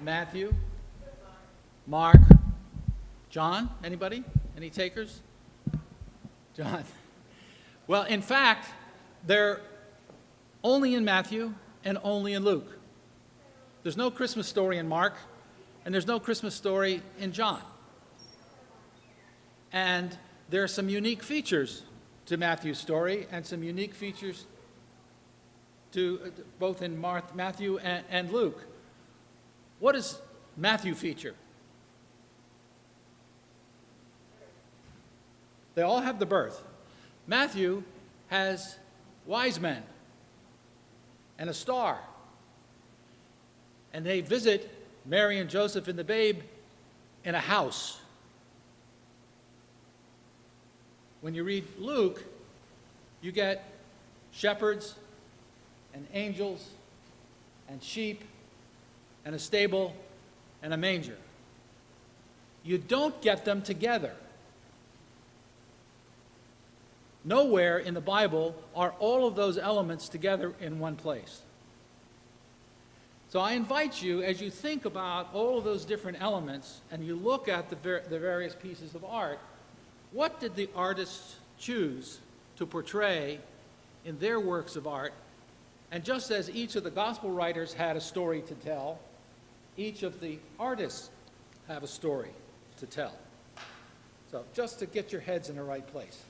Matthew, Mark, John. Anybody? Any takers? John. Well, in fact, they're only in Matthew and only in Luke. There's no Christmas story in Mark, and there's no Christmas story in John. And there are some unique features to Matthew's story and some unique features to both in Matthew and Luke. What does Matthew feature? They all have the birth. Matthew has wise men and a star. And they visit Mary and Joseph and the babe in a house. When you read Luke, you get shepherds and angels and sheep and a stable and a manger. You don't get them together. Nowhere in the Bible are all of those elements together in one place. So I invite you, as you think about all of those different elements and you look at the various pieces of art, what did the artists choose to portray in their works of art? And just as each of the gospel writers had a story to tell, each of the artists have a story to tell. So just to get your heads in the right place.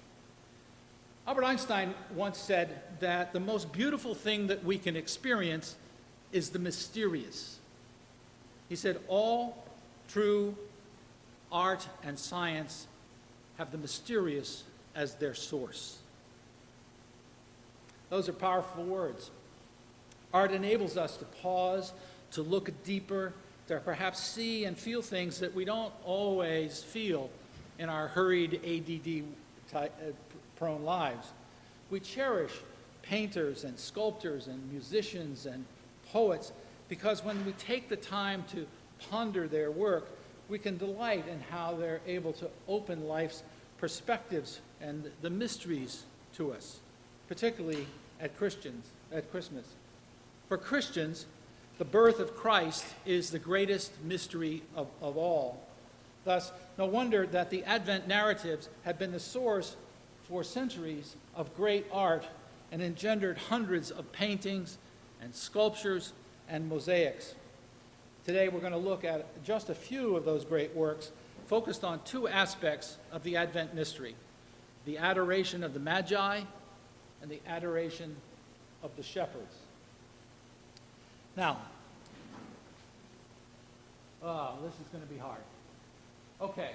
Albert Einstein once said that the most beautiful thing that we can experience is the mysterious. He said all true art and science have the mysterious as their source. Those are powerful words. Art enables us to pause, to look deeper, to perhaps see and feel things that we don't always feel in our hurried, ADD-prone lives. We cherish painters and sculptors and musicians and poets because when we take the time to ponder their work, we can delight in how they're able to open life's perspectives and the mysteries to us, particularly at Christmas. For Christians, the birth of Christ is the greatest mystery of all. Thus, no wonder that the Advent narratives have been the source for centuries of great art and engendered hundreds of paintings and sculptures and mosaics. Today we're going to look at just a few of those great works focused on two aspects of the Advent mystery: the adoration of the Magi and the adoration of the shepherds. Now, this is going to be hard. Okay.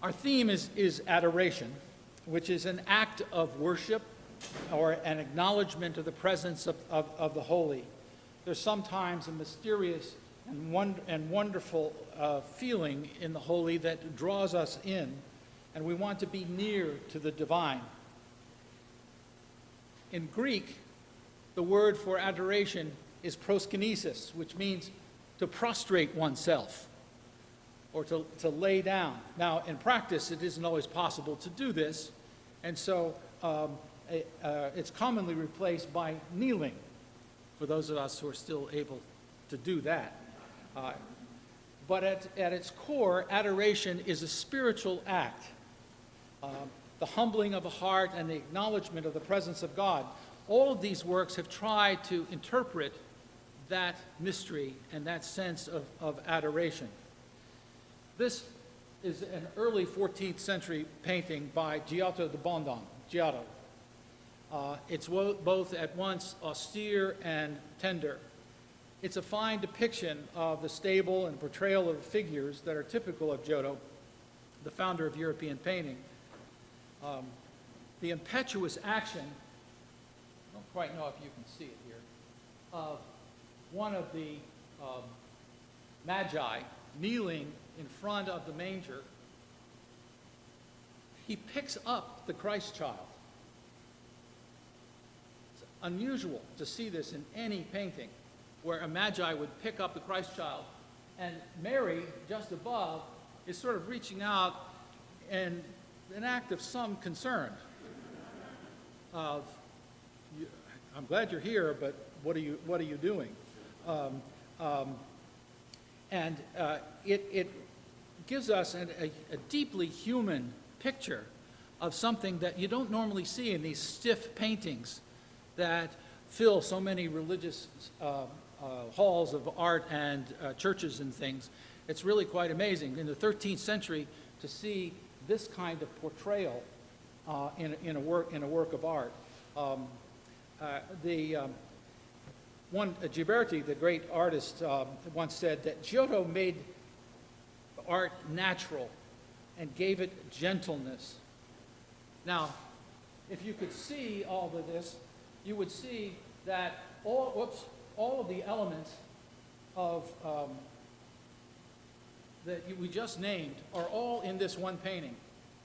Our theme is adoration, which is an act of worship or an acknowledgement of the presence of the holy. There's sometimes a mysterious and wonderful feeling in the holy that draws us in, and we want to be near to the divine. In Greek, the word for adoration is proskinesis, which means to prostrate oneself or to lay down. Now, in practice, it isn't always possible to do this, and so it's commonly replaced by kneeling for those of us who are still able to do that. But at its core, adoration is a spiritual act, the humbling of a heart and the acknowledgement of the presence of God. All of these works have tried to interpret that mystery and that sense of adoration. This is an early 14th century painting by Giotto da Bondone. Giotto. It's both at once austere and tender. It's a fine depiction of the stable and portrayal of figures that are typical of Giotto, the founder of European painting. The impetuous action, I don't quite know if you can see it here, of one of the Magi kneeling in front of the manger. He picks up the Christ child. It's unusual to see this in any painting, where a Magi would pick up the Christ child, and Mary, just above, is sort of reaching out in an act of some concern of, I'm glad you're here, but what are you doing? And it gives us a deeply human picture of something that you don't normally see in these stiff paintings that fill so many religious halls of art and churches and things. It's really quite amazing in the 13th century to see this kind of portrayal in a work of art. Ghiberti, the great artist, once said that Giotto made art natural and gave it gentleness. Now, if you could see all of this, you would see that all of the elements of that we just named are all in this one painting.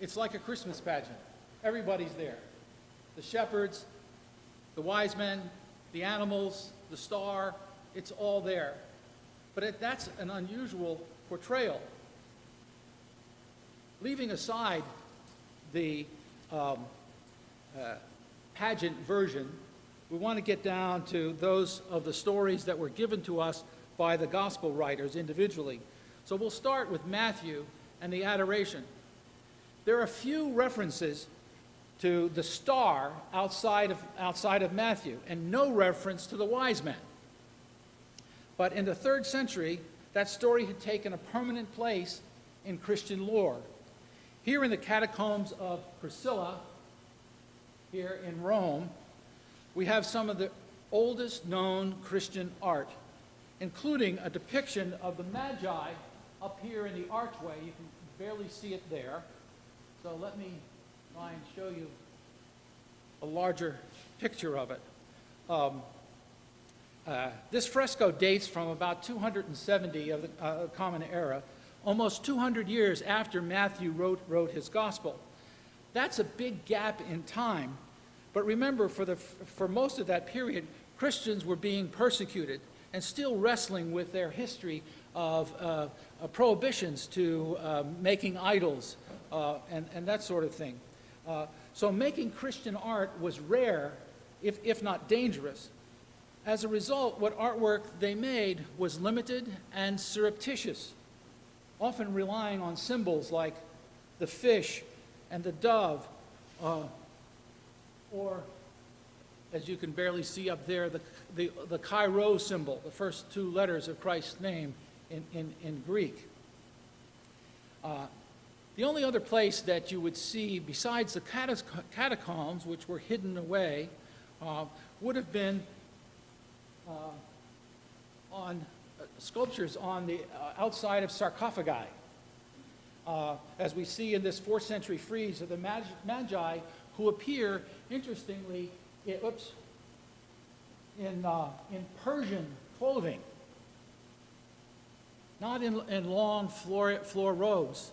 It's like a Christmas pageant. Everybody's there. The shepherds, the wise men, the animals, the star, it's all there. But that's an unusual portrayal. Leaving aside the pageant version, we want to get down to those of the stories that were given to us by the gospel writers individually. So we'll start with Matthew and the Adoration. There are a few references to the star outside of Matthew, and no reference to the wise men. But in the 3rd century, that story had taken a permanent place in Christian lore. Here in the catacombs of Priscilla, here in Rome, we have some of the oldest known Christian art, including a depiction of the Magi up here in the archway. You can barely see it there. So let me try and show you a larger picture of it. This fresco dates from about 270 of the Common Era, almost 200 years after Matthew wrote his gospel. That's a big gap in time, but remember, for most of that period, Christians were being persecuted and still wrestling with their history of prohibitions to making idols and that sort of thing. So making Christian art was rare, if not dangerous. As a result, what artwork they made was limited and surreptitious, often relying on symbols like the fish and the dove, or, as you can barely see up there, the Chi-Rho symbol, the first 2 letters of Christ's name in Greek. The only other place that you would see, besides the catacombs, which were hidden away, would have been on sculptures on the outside of sarcophagi. As we see in this 4th century frieze of the Magi, who appear, interestingly, in Persian clothing, not in long floor robes,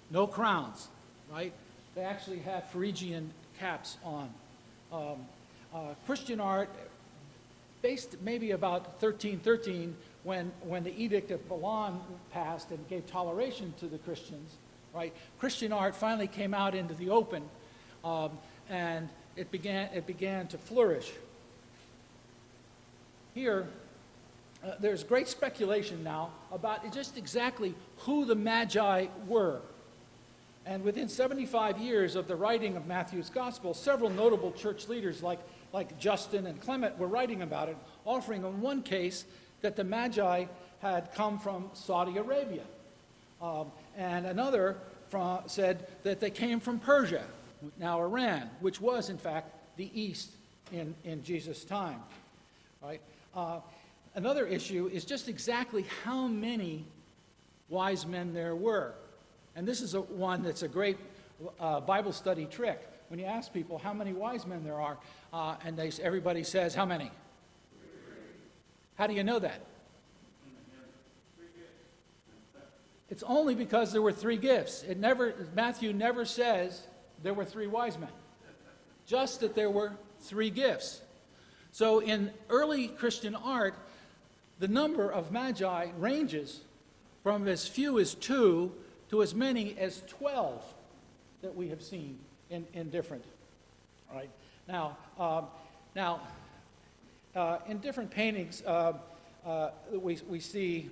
no crowns, right? They actually have Phrygian caps on. Christian art, based maybe about 1313, when the Edict of Milan passed and gave toleration to the Christians, right? Christian art finally came out into the open, and it began to flourish. Here, there's great speculation now about just exactly who the Magi were. And within 75 years of the writing of Matthew's Gospel, several notable church leaders like Justin and Clement were writing about it, offering in one case that the Magi had come from Saudi Arabia. And another said that they came from Persia, now Iran, which was, in fact, the East in Jesus' time. Right? Another issue is just exactly how many wise men there were. And this is one that's a great Bible study trick. When you ask people how many wise men there are, and everybody says, how many? How do you know that? It's only because there were 3 gifts. Matthew never says there were 3 wise men, just that there were 3 gifts. So in early Christian art, the number of Magi ranges from as few as 2 to as many as 12 that we have seen in different. Right? Now, in different paintings, we see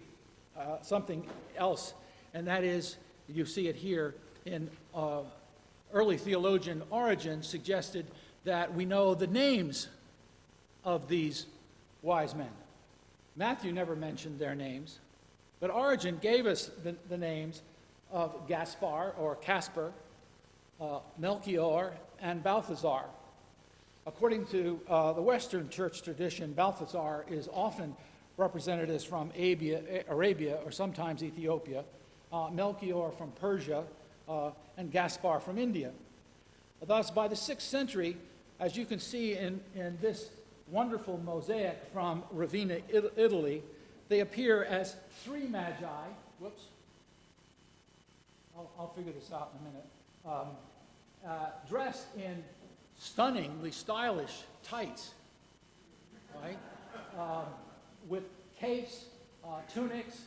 something else, and that is, you see it here, in early theologian Origen suggested that we know the names of these wise men. Matthew never mentioned their names, but Origen gave us the names of Gaspar, or Casper, Melchior, and Balthazar. According to the Western church tradition, Balthazar is often represented as from Arabia or sometimes Ethiopia, Melchior from Persia, and Gaspar from India. Thus, by the 6th century, as you can see in this wonderful mosaic from Ravenna, Italy, they appear as 3 magi. Whoops. I'll figure this out in a minute. Dressed in stunningly stylish tights, right? With capes, tunics,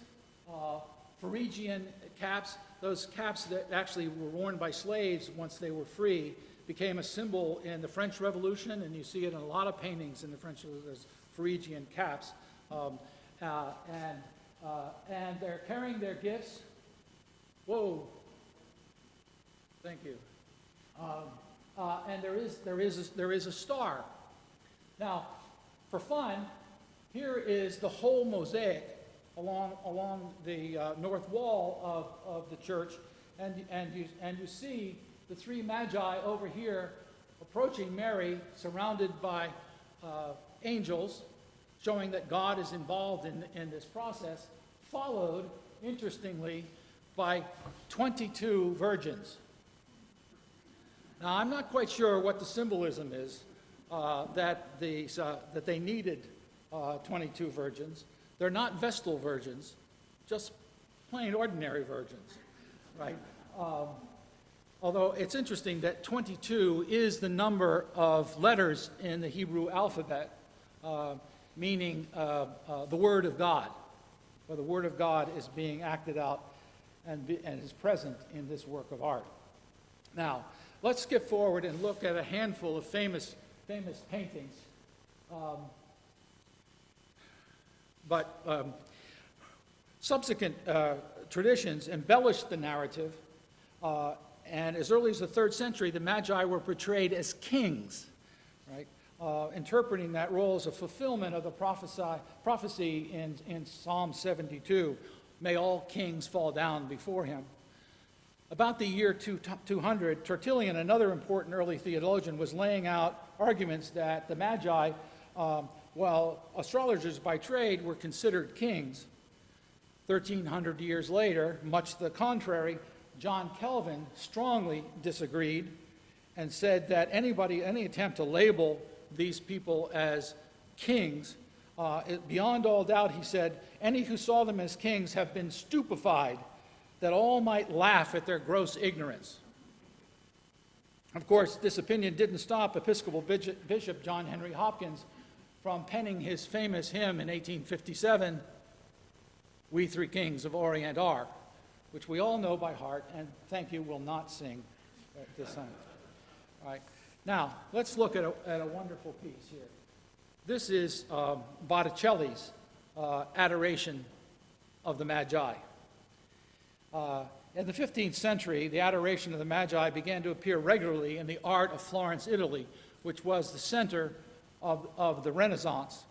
Phrygian caps. Those caps that actually were worn by slaves once they were free became a symbol in the French Revolution, and you see it in a lot of paintings in the French, as Phrygian caps. And they're carrying their gifts. Whoa. Thank you. And there is a star. Now, for fun, here is the whole mosaic along the north wall of the church, and you see the 3 magi over here approaching Mary, surrounded by angels, showing that God is involved in this process, followed, interestingly, by 22 virgins. Now, I'm not quite sure what the symbolism is that they needed 22 virgins. They're not Vestal virgins, just plain ordinary virgins, right? Although it's interesting that 22 is the number of letters in the Hebrew alphabet, meaning the Word of God, or the Word of God is being acted out and is present in this work of art. Now, let's skip forward and look at a handful of famous paintings. But subsequent traditions embellished the narrative, and as early as the 3rd century, the Magi were portrayed as kings, right? Interpreting that role as a fulfillment of the prophecy in Psalm 72, may all kings fall down before him. About the year 200, Tertullian, another important early theologian, was laying out arguments that the Magi, while astrologers by trade, were considered kings. 1,300 years later, much to the contrary, John Calvin strongly disagreed and said that any attempt to label these people as kings, beyond all doubt, he said, any who saw them as kings have been stupefied, that all might laugh at their gross ignorance. Of course, this opinion didn't stop Episcopal Bishop John Henry Hopkins from penning his famous hymn in 1857, "We Three Kings of Orient Are," which we all know by heart, and thank you, will not sing at this time. All right. Now, let's look at a wonderful piece here. This is Botticelli's Adoration of the Magi. In the 15th century, the Adoration of the Magi began to appear regularly in the art of Florence, Italy, which was the center of the Renaissance.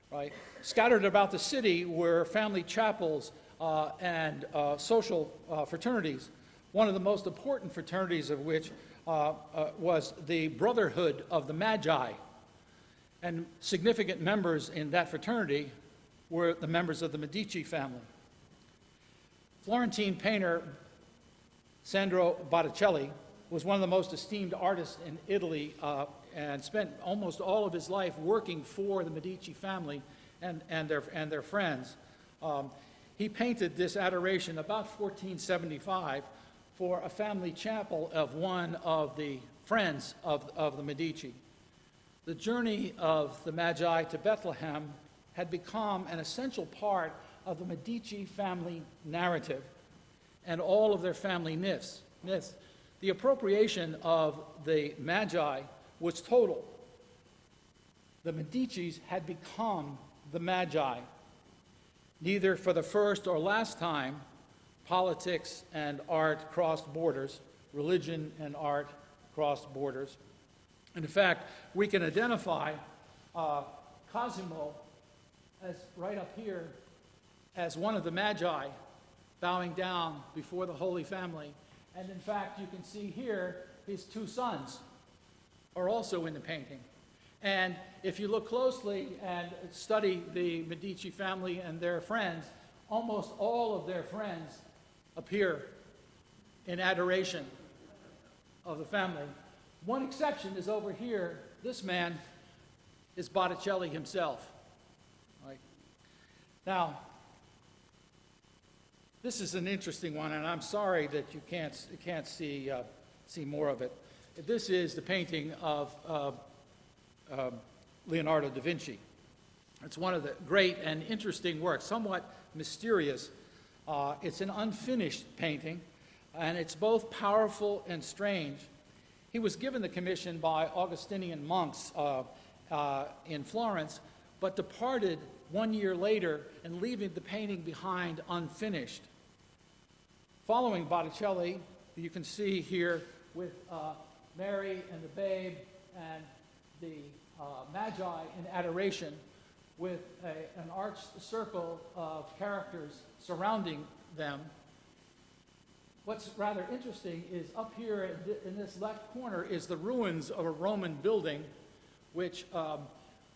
Right? Scattered about the city were family chapels and social fraternities, one of the most important fraternities of which was the Brotherhood of the Magi. And significant members in that fraternity were the members of the Medici family. Florentine painter Sandro Botticelli was one of the most esteemed artists in Italy and spent almost all of his life working for the Medici family and their friends. He painted this Adoration about 1475 for a family chapel of one of the friends of the Medici. The journey of the Magi to Bethlehem had become an essential part of the Medici family narrative and all of their family myths. The appropriation of the Magi was total. The Medicis had become the Magi, Neither for the first or last time politics and art crossed borders, religion and art crossed borders. And in fact, we can identify Cosimo as right up here as one of the Magi bowing down before the Holy Family. And in fact, you can see here his two sons are also in the painting. And if you look closely and study the Medici family and their friends, almost all of their friends appear in adoration of the family. One exception is over here. This man is Botticelli himself. Right? Now, this is an interesting one, and I'm sorry that you can't see more of it. This is the painting of Leonardo da Vinci. It's one of the great and interesting works, somewhat mysterious. It's an unfinished painting, and it's both powerful and strange. He was given the commission by Augustinian monks in Florence, but departed 1 year later and leaving the painting behind unfinished. Following Botticelli, you can see here with Mary and the babe and the Magi in adoration with an arched circle of characters surrounding them. What's rather interesting is up here in this left corner is the ruins of a Roman building which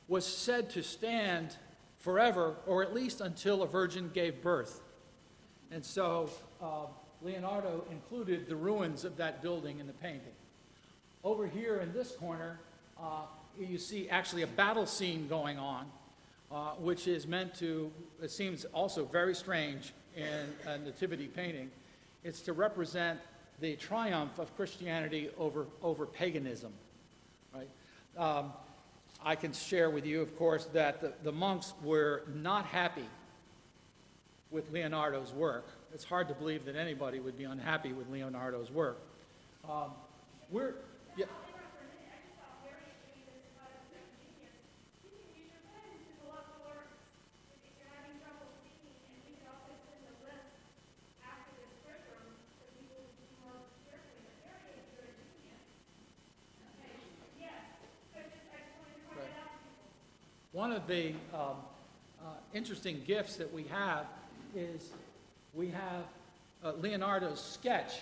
was said to stand forever, or at least until a virgin gave birth. And so Leonardo included the ruins of that building in the painting. Over here in this corner, you see actually a battle scene going on, which is meant to, it seems also very strange in a nativity painting. It's to represent the triumph of Christianity over paganism. Right? I can share with you, of course, that the monks were not happy with Leonardo's work. It's hard to believe that anybody would be unhappy with Leonardo's work. Yeah. One of the interesting gifts that we have is we have Leonardo's sketch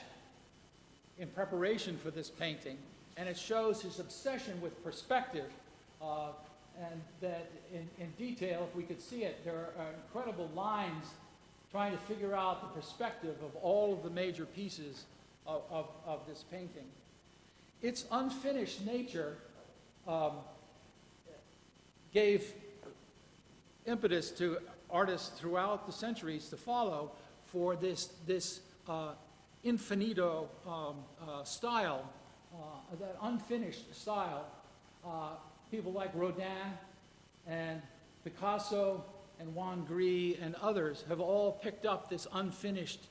in preparation for this painting, and it shows his obsession with perspective, and that in detail, if we could see it, there are incredible lines trying to figure out the perspective of all of the major pieces of this painting. Its unfinished nature gave impetus to artists throughout the centuries to follow for this infinito style, that unfinished style. People like Rodin and Picasso and Juan Gris and others have all picked up this unfinished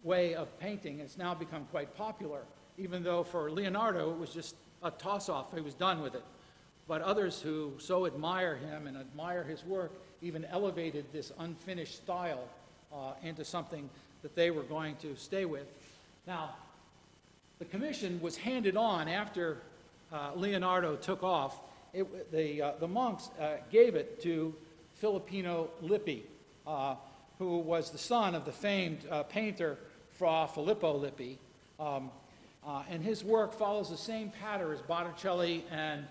way of painting. It's now become quite popular, even though for Leonardo it was just a toss-off. He was done with it. But others who so admire him and admire his work even elevated this unfinished style into something that they were going to stay with. Now, the commission was handed on after Leonardo took off. The monks gave it to Filippino Lippi, who was the son of the famed painter Fra Filippo Lippi. And his work follows the same pattern as Botticelli and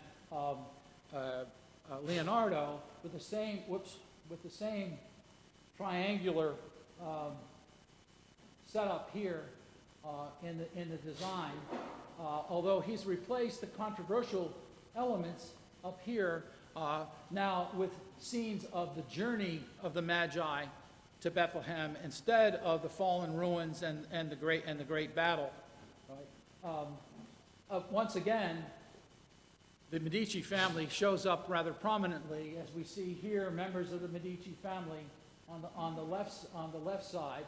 Leonardo, with the same triangular setup here in the design. Although he's replaced the controversial elements up here now with scenes of the journey of the Magi to Bethlehem instead of the fallen ruins and the great battle. Right? Once again, the Medici family shows up rather prominently, as we see here, members of the Medici family on the left side,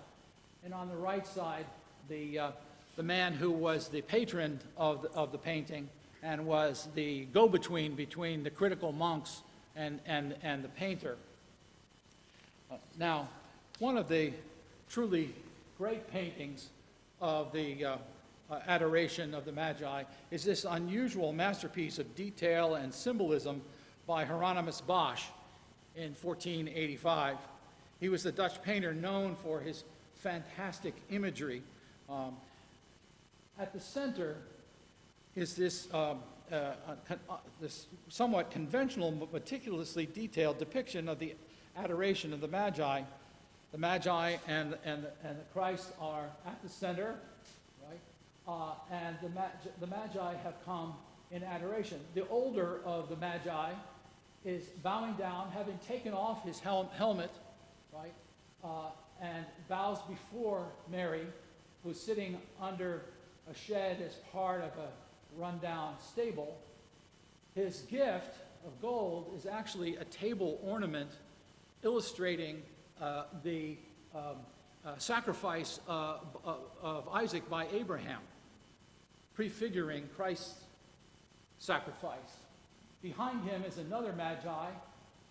and on the right side, the man who was the patron of the painting and was the go-between between the critical monks and the painter. Now, one of the truly great paintings of the Adoration of the Magi is this unusual masterpiece of detail and symbolism by Hieronymus Bosch in 1485. He was the Dutch painter known for his fantastic imagery. At the center is this, this somewhat conventional but meticulously detailed depiction of the Adoration of the Magi. The Magi and the Christ are at the center, right? And the Magi have come in adoration. The older of the Magi is bowing down, having taken off his helmet, right? And bows before Mary, who's sitting under a shed as part of a rundown stable. His gift of gold is actually a table ornament illustrating the sacrifice of Isaac by Abraham, prefiguring Christ's sacrifice. Behind him is another Magi.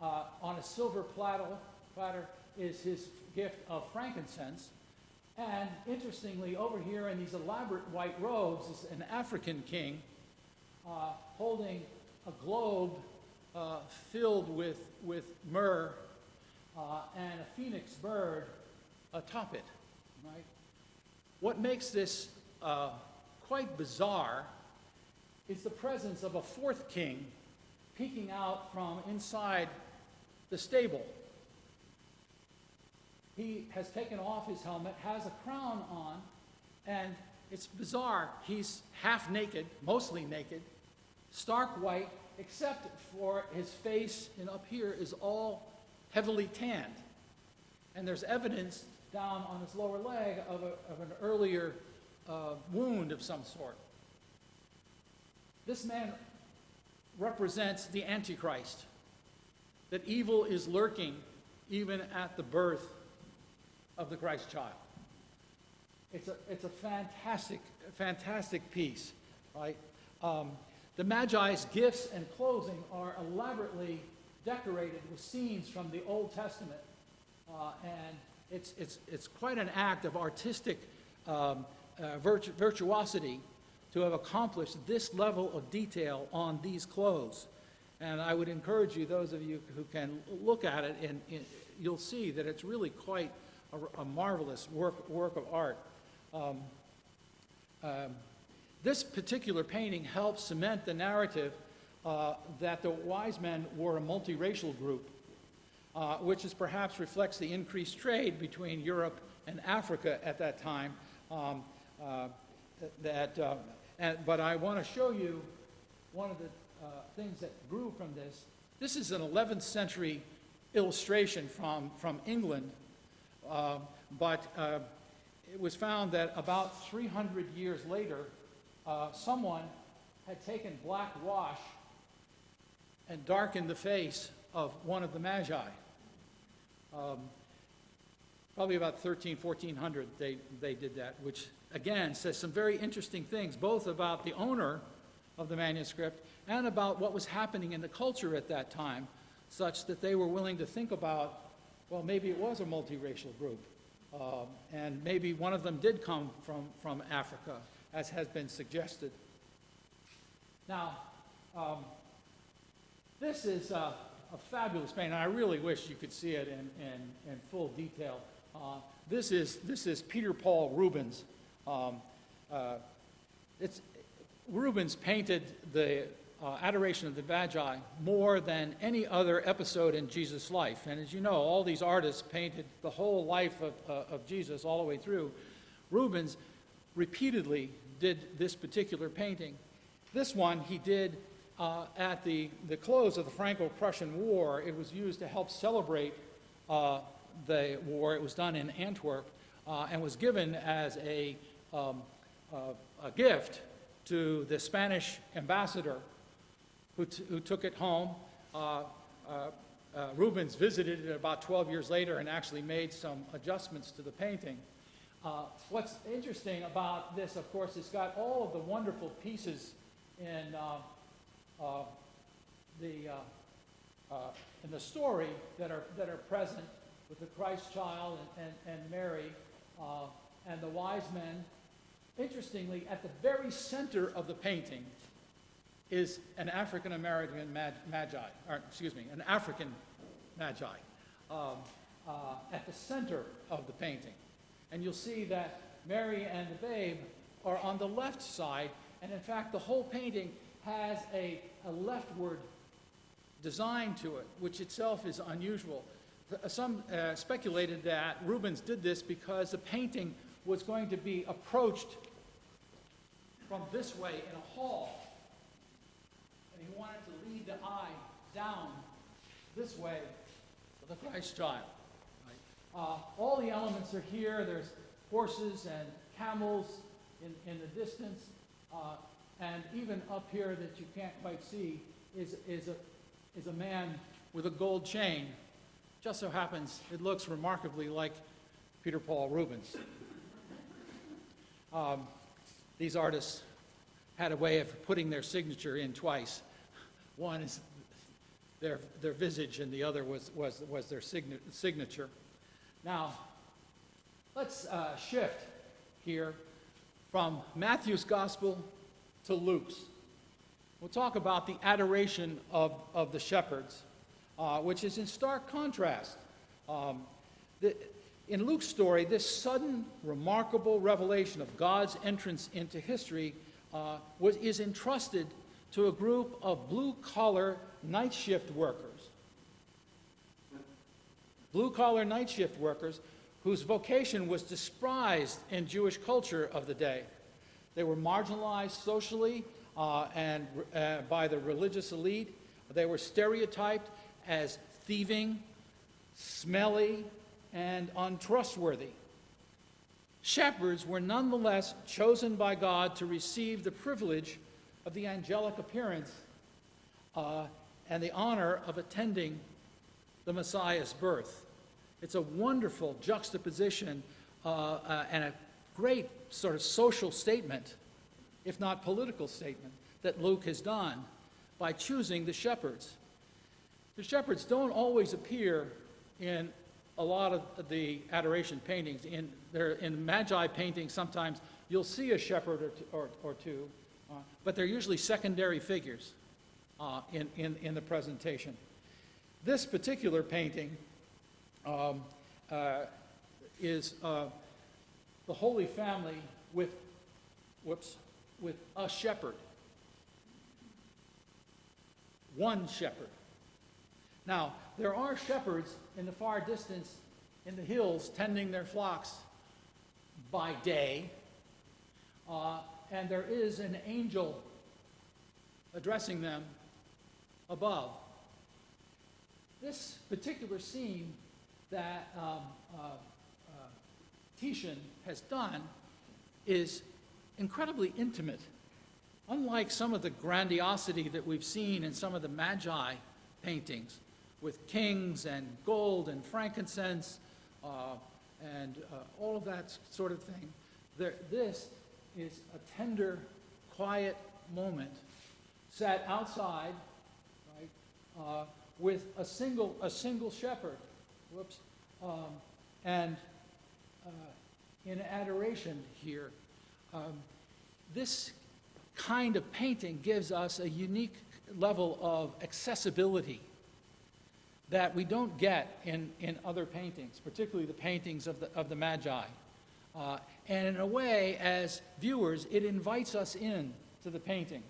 On a silver platter is his gift of frankincense. And interestingly, over here in these elaborate white robes is an African king holding a globe filled with myrrh and a phoenix bird atop it, right? What makes this quite bizarre is the presence of a fourth king peeking out from inside the stable. He has taken off his helmet, has a crown on, and it's bizarre. He's half naked, mostly naked, stark white, except for his face and up here is all heavily tanned. And there's evidence down on his lower leg of an earlier wound of some sort. This man represents the Antichrist, that evil is lurking even at the birth of the Christ child. It's a fantastic piece, right? The Magi's gifts and clothing are elaborately decorated with scenes from the Old Testament, and it's quite an act of artistic virtuosity to have accomplished this level of detail on these clothes. And I would encourage you, those of you who can look at it, and you'll see that it's really quite a marvelous work of art. This particular painting helps cement the narrative that the wise men were a multiracial group, which is perhaps reflects the increased trade between Europe and Africa at that time. But I want to show you one of the things that grew from this. This is an 11th century illustration from England, but it was found that about 300 years later, someone had taken black wash and darkened the face of one of the Magi. Probably about 1400 they did that, which again says some very interesting things, both about the owner of the manuscript and about what was happening in the culture at that time, such that they were willing to think about, well, maybe it was a multiracial group, and maybe one of them did come from Africa, as has been suggested. Now, this is a fabulous painting. I really wish you could see it in full detail. This is Peter Paul Rubens. Rubens painted the Adoration of the Magi more than any other episode in Jesus' life. And as you know, all these artists painted the whole life of Jesus all the way through. Rubens repeatedly did this particular painting. This one he did at the close of the Franco-Prussian War. It was used to help celebrate the war. It was done in Antwerp and was given as a gift to the Spanish ambassador who took it home. Rubens visited it about 12 years later and actually made some adjustments to the painting. What's interesting about this, of course, it's got all of the wonderful pieces in the story that are present. with the Christ child and Mary and the wise men. Interestingly, at the very center of the painting is an African-American magi, or excuse me, an African magi at the center of the painting. And you'll see that Mary and the babe are on the left side, and in fact the whole painting has a leftward design to it, which itself is unusual. Some speculated that Rubens did this because the painting was going to be approached from this way in a hall, and he wanted to lead the eye down this way for the Christ child. Right? All the elements are here. There's horses and camels in the distance, and even up here that you can't quite see is a man with a gold chain. Just so happens it looks remarkably like Peter Paul Rubens. These artists had a way of putting their signature in twice. One is their visage, and the other was their signature. Now, let's shift here from Matthew's Gospel to Luke's. We'll talk about the adoration of the shepherds, which is in stark contrast. In Luke's story, this sudden, remarkable revelation of God's entrance into history is entrusted to a group of blue-collar night shift workers. Blue-collar night shift workers whose vocation was despised in Jewish culture of the day. They were marginalized socially and by the religious elite. They were stereotyped as thieving, smelly, and untrustworthy. Shepherds were nonetheless chosen by God to receive the privilege of the angelic appearance and the honor of attending the Messiah's birth. It's a wonderful juxtaposition and a great sort of social statement, if not political statement, that Luke has done by choosing the shepherds. The shepherds don't always appear in a lot of the adoration paintings. In Magi paintings, sometimes you'll see a shepherd or two, but they're usually secondary figures in the presentation. This particular painting is the Holy Family with a shepherd. One shepherd. Now, there are shepherds in the far distance in the hills tending their flocks by day, and there is an angel addressing them above. This particular scene that Titian has done is incredibly intimate. Unlike some of the grandiosity that we've seen in some of the Magi paintings, with kings and gold and frankincense and all of that sort of thing, this is a tender, quiet moment set outside, right, with a single shepherd. And in adoration here, this kind of painting gives us a unique level of accessibility that we don't get in other paintings, particularly the paintings of the Magi. And in a way, as viewers, it invites us in to the painting,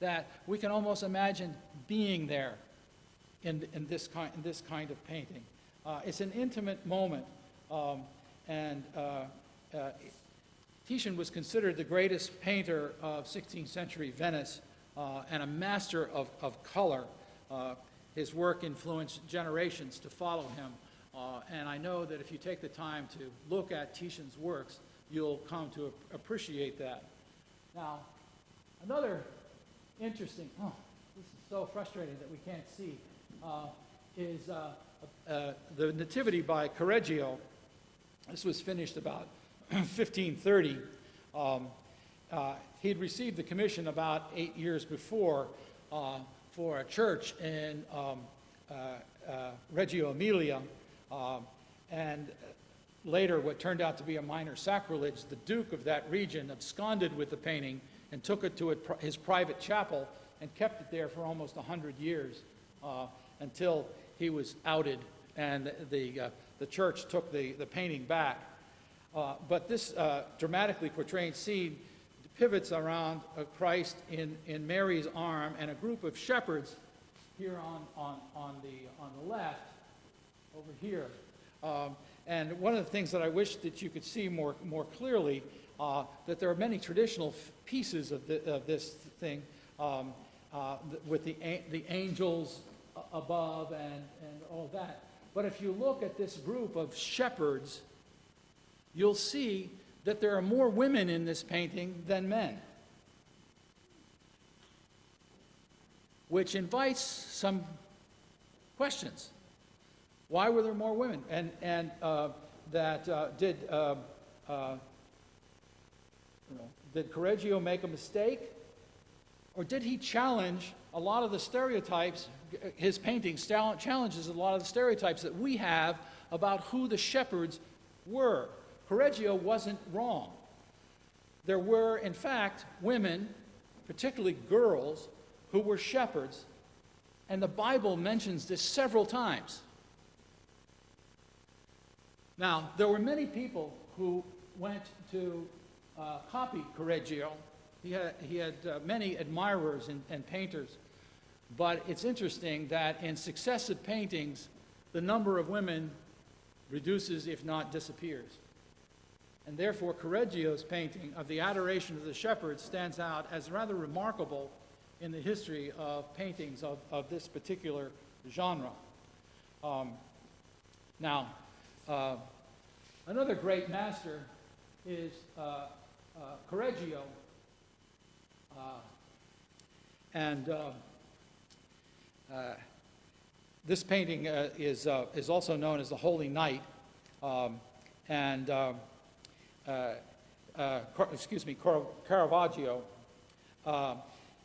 that we can almost imagine being there in this kind of painting. It's an intimate moment, and Titian was considered the greatest painter of 16th century Venice and a master of color. His work influenced generations to follow him, and I know that if you take the time to look at Titian's works, you'll come to appreciate that. Now, another interesting, this is so frustrating that we can't see, is the Nativity by Carreggio. This was finished about 1530. He had received the commission about 8 years before for a church in Reggio Emilia, and later what turned out to be a minor sacrilege, the Duke of that region absconded with the painting and took it to his private chapel and kept it there for almost 100 years until he was outed and the church took the painting back. But this dramatically portraying scene pivots around Christ in Mary's arm and a group of shepherds here on the left, over here. And one of the things that I wish that you could see more clearly, that there are many traditional pieces of this thing, with the angels above and all that. But if you look at this group of shepherds, you'll see that there are more women in this painting than men, which invites some questions. Why were there more women? And did Carreggio make a mistake? Or did he challenge a lot of the stereotypes? His painting challenges a lot of the stereotypes that we have about who the shepherds were. Carreggio wasn't wrong. There were, in fact, women, particularly girls, who were shepherds, and the Bible mentions this several times. Now, there were many people who went to copy Carreggio. He had many admirers and painters, but it's interesting that in successive paintings, the number of women reduces, if not disappears. And therefore, Carreggio's painting of the Adoration of the Shepherds stands out as rather remarkable in the history of paintings of this particular genre. Another great master is Carreggio, this painting is also known as the Holy Night, Caravaggio.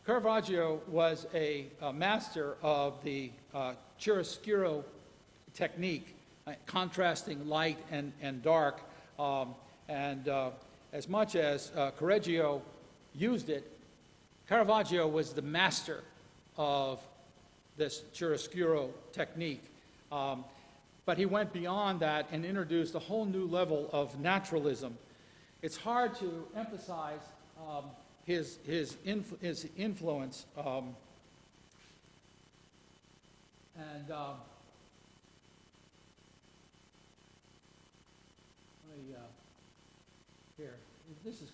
Caravaggio was a master of the chiaroscuro technique, contrasting light and dark, as much as Carreggio used it, Caravaggio was the master of this chiaroscuro technique. But he went beyond that and introduced a whole new level of naturalism. It's hard to emphasize his influence. Here, this is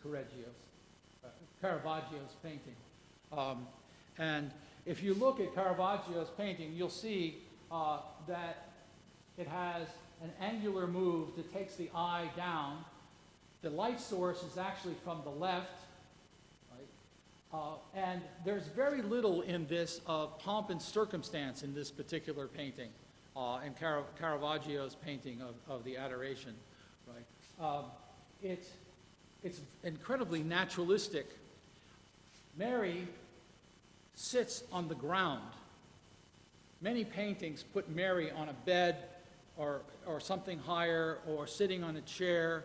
Caravaggio's painting. And if you look at Caravaggio's painting, you'll see that it has an angular move that takes the eye down. The light source is actually from the left, right? And there's very little in this of pomp and circumstance in this particular painting, in Caravaggio's painting of the Adoration, right? It's incredibly naturalistic. Mary sits on the ground. Many paintings put Mary on a bed or something higher, or sitting on a chair,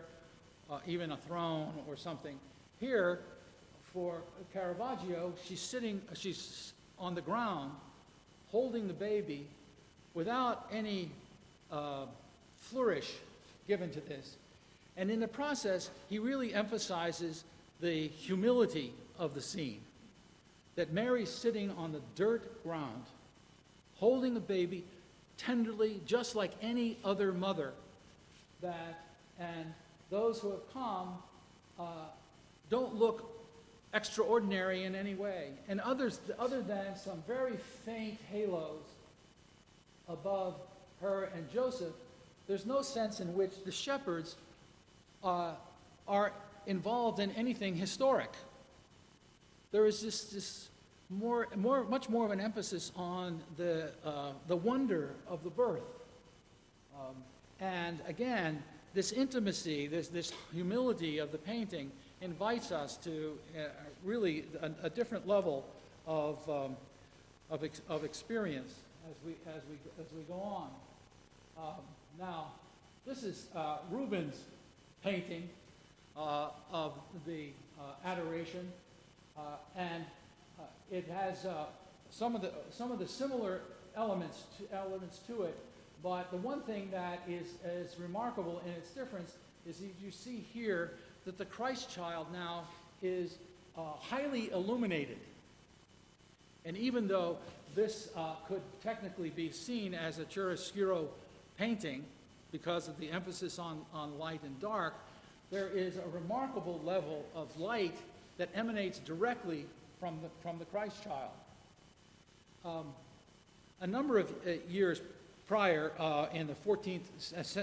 even a throne or something. Here, for Caravaggio, she's on the ground, holding the baby, without any flourish given to this. And in the process, he really emphasizes the humility of the scene. That Mary's sitting on the dirt ground, holding the baby tenderly, just like any other mother. And those who have come don't look extraordinary in any way. And other than some very faint halos above her and Joseph, there's no sense in which the shepherds are involved in anything historic. There is this much more of an emphasis on the wonder of the birth, and again, this intimacy, this humility of the painting invites us to really a different level of experience as we go on. Now, This is Rubens' painting of the Adoration, and it has some of the similar elements to it. But the one thing that is remarkable in its difference is that you see here that the Christ child now is highly illuminated. And even though this could technically be seen as a chiaroscuro painting because of the emphasis on light and dark, there is a remarkable level of light that emanates directly from the Christ child. A number of years prior, in the 14th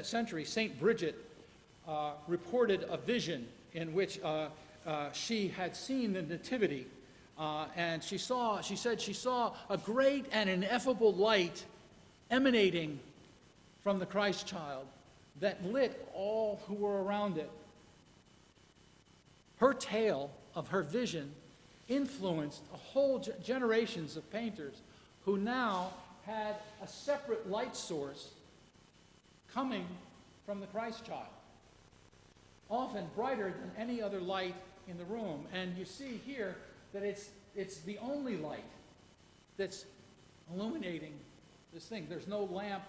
century, St. Bridget reported a vision in which she had seen the Nativity, and she said she saw a great and ineffable light emanating from the Christ child that lit all who were around it. Her tale of her vision influenced a whole generations of painters who now had a separate light source coming from the Christ child, often brighter than any other light in the room. And you see here that it's the only light that's illuminating this thing. There's no lamp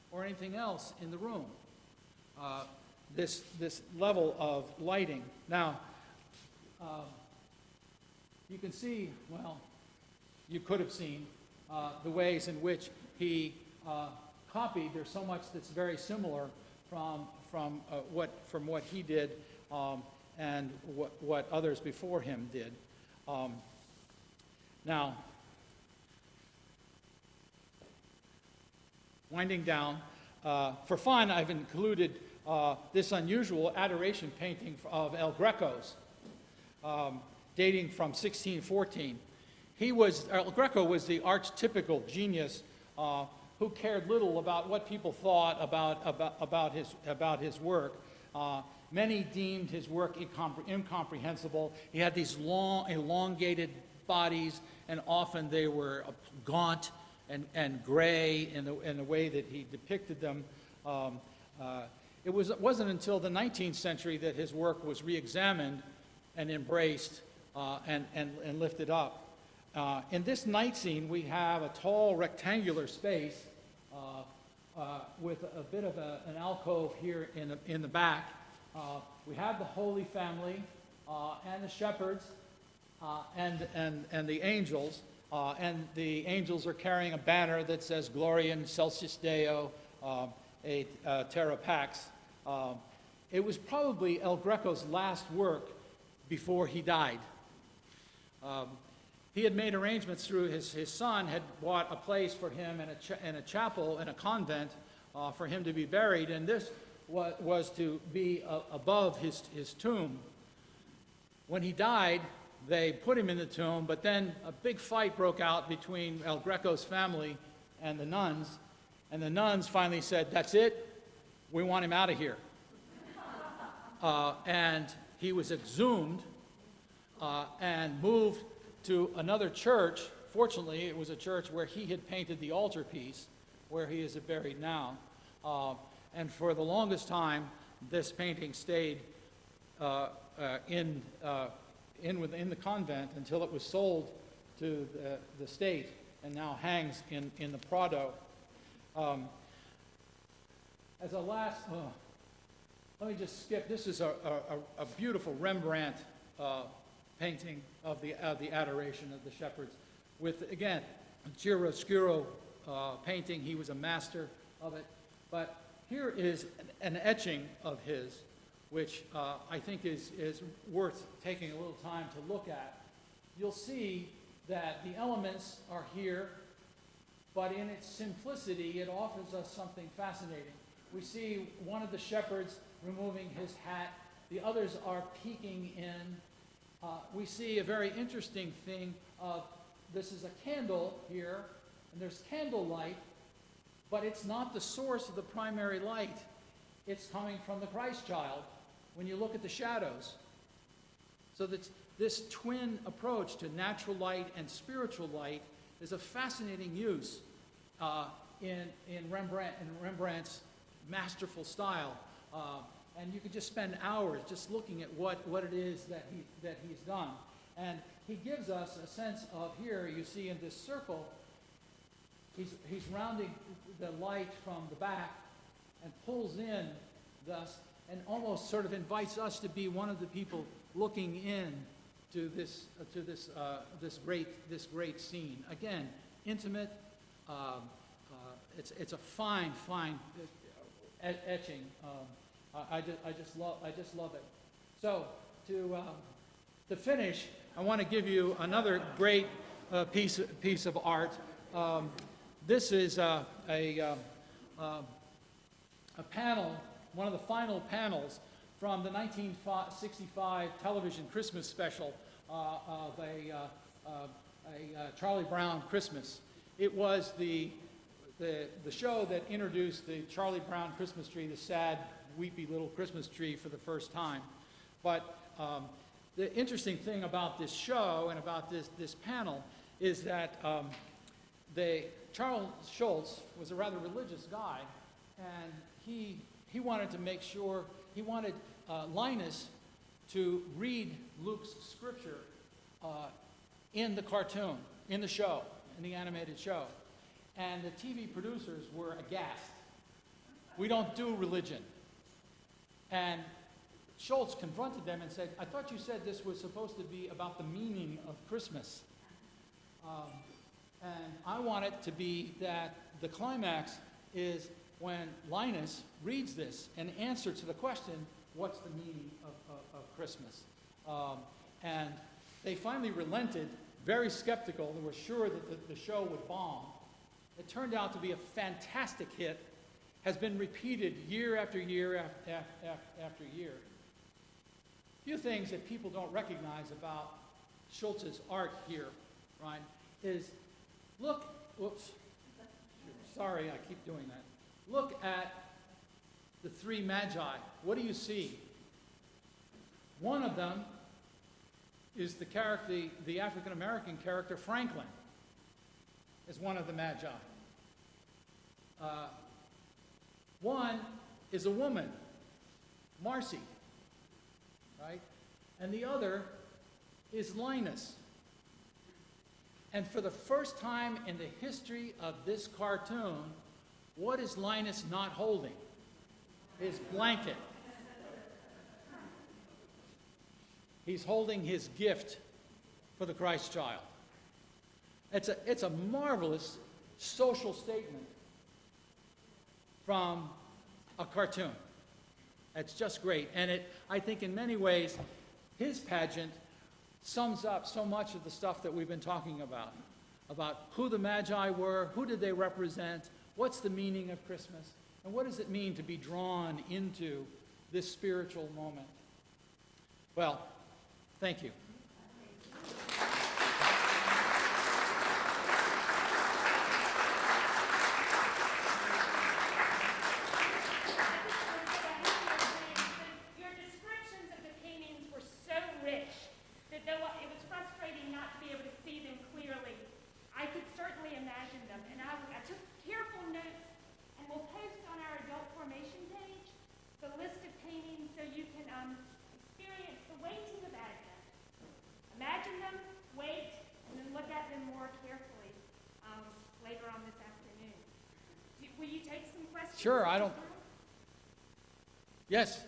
or anything else in the room. This level of lighting. Now, you can see, well, you could have seen the ways in which he copied. There's so much that's very similar from what he did and what others before him did. Now, winding down, for fun, I've included this unusual Adoration painting of El Greco's, dating from 1614. El Greco was the archetypical genius who cared little about what people thought about his work. Many deemed his work incomprehensible. He had these long, elongated bodies, and often they were gaunt and gray in the way that he depicted them. It wasn't until the 19th century that his work was re-examined and embraced and lifted up. In this night scene, we have a tall rectangular space with a bit of an alcove here in the back. We have the Holy Family and the shepherds and the angels. And the angels are carrying a banner that says Gloria in Excelsis Deo, Terra Pax. It was probably El Greco's last work before he died. He had made arrangements through his son, had bought a place for him in a chapel in a convent for him to be buried, and this was to be above his tomb. When he died, they put him in the tomb, but then a big fight broke out between El Greco's family and the nuns finally said, "That's it, we want him out of here." And he was exhumed and moved to another church. Fortunately, it was a church where he had painted the altarpiece, where he is buried now. And for the longest time, this painting stayed within the convent until it was sold to the state and now hangs in the Prado. As a last, let me just skip. This is a beautiful Rembrandt painting of the Adoration of the Shepherds with, again, chiaroscuro painting. He was a master of it. But here is an etching of his, which I think is worth taking a little time to look at. You'll see that the elements are here, but in its simplicity, it offers us something fascinating. We see one of the shepherds removing his hat. The others are peeking in. We see a very interesting thing of, this is a candle here, and there's candlelight, but it's not the source of the primary light. It's coming from the Christ child when you look at the shadows. So that this twin approach to natural light and spiritual light is a fascinating use in Rembrandt's masterful style. And you could just spend hours just looking at what it is that he's done. And he gives us a sense of, here you see in this circle, he's rounding the light from the back and pulls in thus, and almost sort of invites us to be one of the people looking in to this great scene. Again, intimate. It's a fine etching. I just love it. So to finish, I want to give you another great piece of art. This is a panel, one of the final panels from the 1965 television Christmas special of a Charlie Brown Christmas. It was the show that introduced the Charlie Brown Christmas tree, the sad, weepy little Christmas tree, for the first time. But the interesting thing about this show and about this panel is that Charles Schulz was a rather religious guy, and he wanted to make sure, he wanted Linus to read Luke's scripture in the cartoon, in the show, in the animated show. And the TV producers were aghast. We don't do religion. And Schulz confronted them and said, I thought you said this was supposed to be about the meaning of Christmas. And I want it to be that the climax is when Linus reads this and answer to the question, what's the meaning of Christmas? And they finally relented, very skeptical. They were sure that the show would bomb. It turned out to be a fantastic hit, has been repeated year after year after year. A few things that people don't recognize about Schulz's art here, right, is look, whoops, sorry, I keep doing that. Look at the three Magi. What do you see? One of them is the character, the African-American character Franklin, is one of the Magi. One is a woman, Marcy, right? And the other is Linus. And for the first time in the history of this cartoon, what is Linus not holding? His blanket. He's holding his gift for the Christ child. It's a marvelous social statement from a cartoon. It's just great. And I think in many ways, his pageant sums up so much of the stuff that we've been talking about who the Magi were, who did they represent, what's the meaning of Christmas, and what does it mean to be drawn into this spiritual moment. Well, thank you. Sure, I don't... Yes?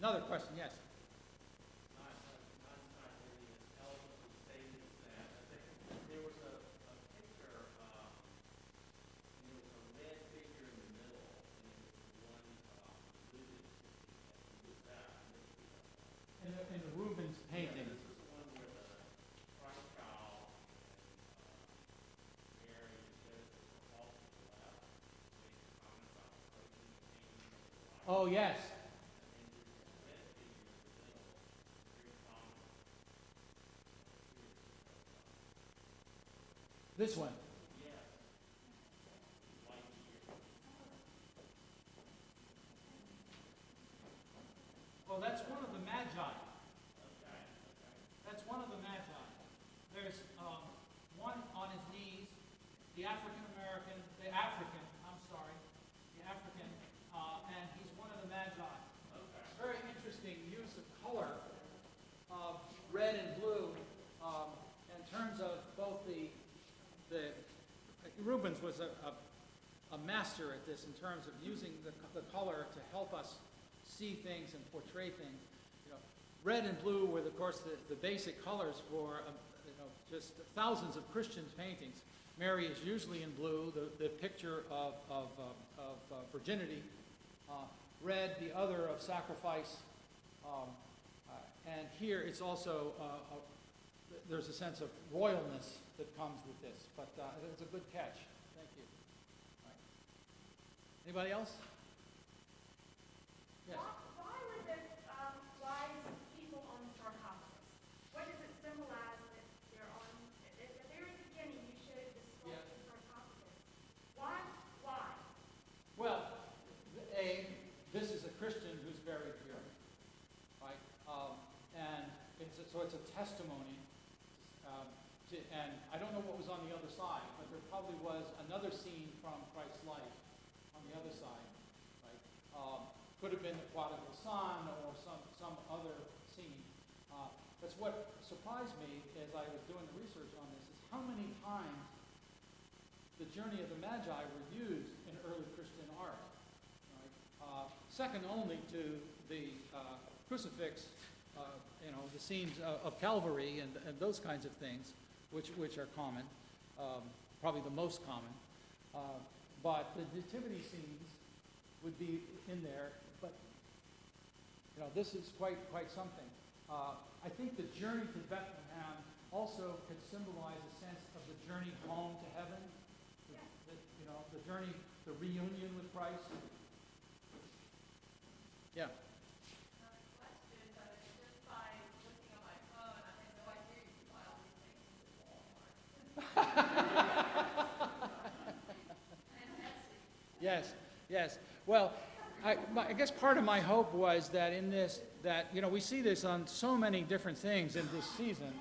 Another question, yes. There was a picture yes. This one. Well, that's one of the Magi. That's one of the Magi. There's one on his knees, the African, and he's one of the Magi. It's very interesting use of color of red and blue in terms of both the Rubens was a master at this in terms of using the color to help us see things and portray things. You know, red and blue were, of course, the basic colors for just thousands of Christian paintings. Mary is usually in blue, the picture of virginity. Red, the other of sacrifice. And here it's also, there's a sense of royalness that comes with this. But it's a good catch. Thank you. All right. Anybody else? Yes. Why were the wise people on the sarcophagus? What does it symbolize that they're on? At the very beginning, you showed the sculpted sarcophagus. Why? Why? Well, this is a Christian who's buried here, right? And so it's a testimony. And I don't know what was on the other side, but there probably was another scene from Christ's life on the other side, right? Could have been the prodigal son or some other scene. That's what surprised me as I was doing the research on this, is how many times the journey of the Magi were used in early Christian art. Right? Second only to the crucifix, the scenes of Calvary and those kinds of things, which are common, probably the most common. But the nativity scenes would be in there. But this is quite something. I think the journey to Bethlehem also could symbolize a sense of the journey home to heaven. The journey, the reunion with Christ. Yeah. Question, but just by looking on my phone, I had no idea you could buy all these things at Walmart. Yes. Well, I guess part of my hope was that in this, we see this on so many different things in this season,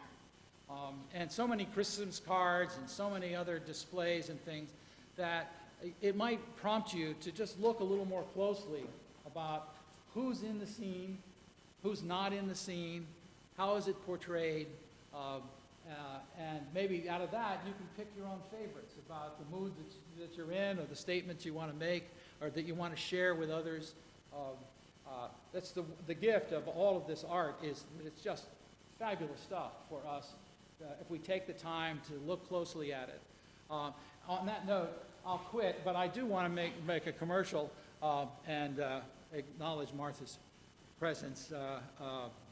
and so many Christmas cards and so many other displays and things, that it might prompt you to just look a little more closely about who's in the scene, who's not in the scene, how is it portrayed, and maybe out of that you can pick your own favorites about the mood that you're in, or the statements you want to make, or that you want to share with others. That's the gift of all of this art, is it's just fabulous stuff for us if we take the time to look closely at it. On that note, I'll quit, but I do want to make a commercial and acknowledge Martha's presence,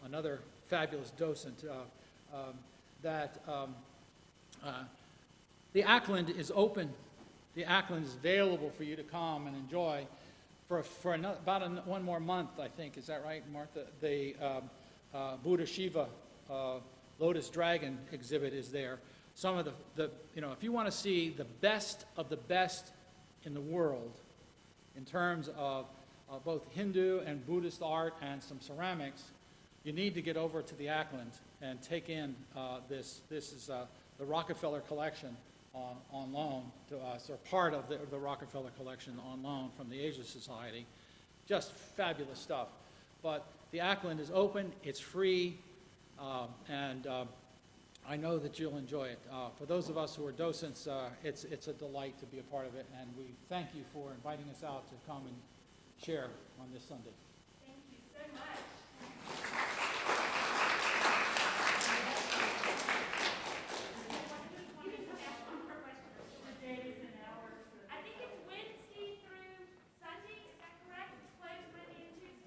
another fabulous docent, that the Ackland is open. The Ackland is available for you to come and enjoy for about one more month, I think. Is that right, Martha? The Buddha Shiva Lotus Dragon exhibit is there. Some of if you want to see the best of the best in the world in terms of both Hindu and Buddhist art and some ceramics, you need to get over to the Ackland and take in this. This is the Rockefeller collection on loan to us, or part of the Rockefeller collection on loan from the Asia Society. Just fabulous stuff. But the Ackland is open, it's free, and I know that you'll enjoy it. For those of us who are docents, it's a delight to be a part of it, and we thank you for inviting us out to come and share on this Sunday.